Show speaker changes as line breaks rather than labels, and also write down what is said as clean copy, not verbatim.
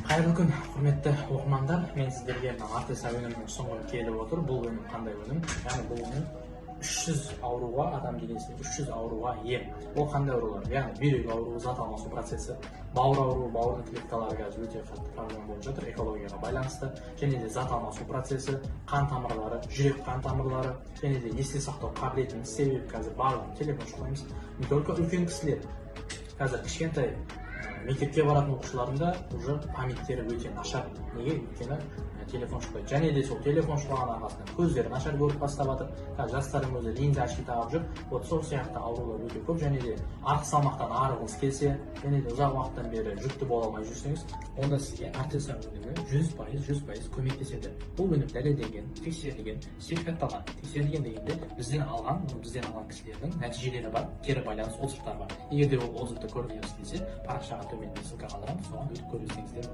Қайырлы күн, құрметті оқырмандар. Мен сіздерге Артеса өнімін ұсынғым келіп отыр. Бұл өнім қандай өнім? Яғни бұл өнім 300 ауруға, адам денесінде 300 ауруға ем. Ол қандай аурулар? Яғни бүйрек ауруы, зат алмасу процесі, бауыр ауруы, бауырдың клеткалары қазір өте қатты проблема болып жатыр экологияға байланысты, және де зат алмасу процесі, қан тамырлары, жүрек қан тамырлары, және де есте сақтау қабілетінің себебі қазір барлығын телефон шұқылаймыз. Не только үлкен кісілер, қазір кішкентай мектепке баратын оқушылардың да уже памяттері өте нашар. Неге? Өйткені телефон шұқылайды. Және де сол телефон шұқылаған арқасында көздері нашар көріп бастап жатыр. Қазір жастардың өзі линза очки тағып жүр. Вот сол сияқты аурулар өте көп. Және де артық салмақтан арығыңыз келсе, және де ұзақ уақыттан бері жүкті бола алмай жүрсеңіз, онда сізге Артеса өнімі 100% көмектеседі. Бұл өнім дәлелденген, тексерілген, сертификатталған. Тексерілген дегенде бізден алған кісілердің нәтижелері бар, кері байланыс отзывтар бар. Егер де ол отзывты көргіңіз келсе, парақшаға төменде ссылка қалдырамын, соған өтіп көрсеңіздер.